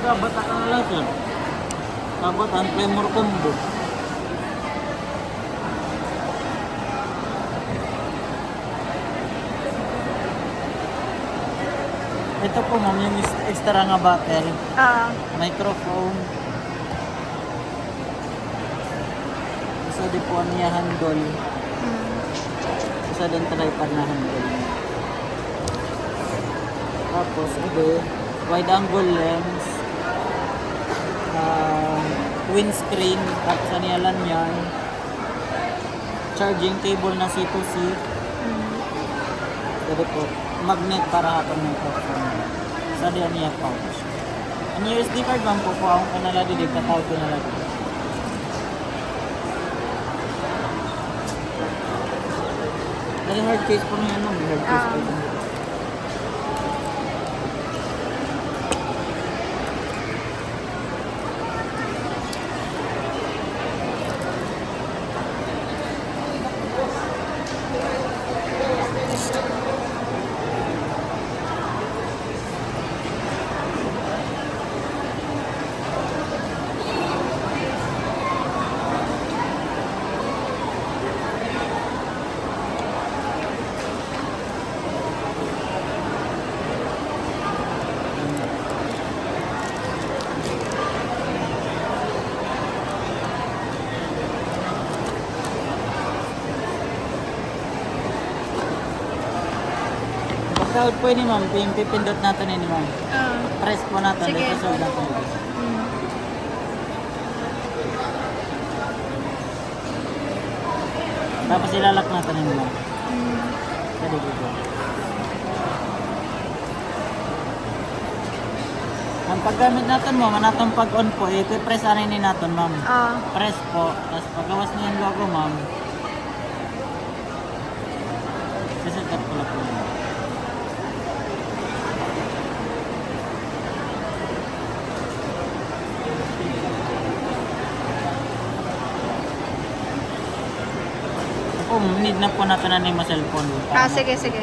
Bata ka na lang sir. Dapat ang Tremor combo. Ito po ma'am, yung extra nga battery. Microphone. Isa din po niya handle. Isa din tripod na handle. Tapos, ito, wide angle lens. Windscreen. Tapos, ano yan yan. Charging cable na C2C. Ito po, magnet para hatong microphone. Sa diyan niya pouch. Ang USB card man po akong kanala didig, katawag ko na lang. Dali hard case po niya no, hard case po niya. Pagka po ni ma'am, pipindot natin ni ma'am. Press po natin, Sige. dito sa natin. Tapos ilalak natin ni ma'am. Sa dito. Ang paggamit natin mo, manatong pag-on po, i-press anin ni natin ma'am. Press po, tapos paggawas niya yung logo ma'am. Siset up ko lang po. Need na po natin na ni cellphone. Sige, sige.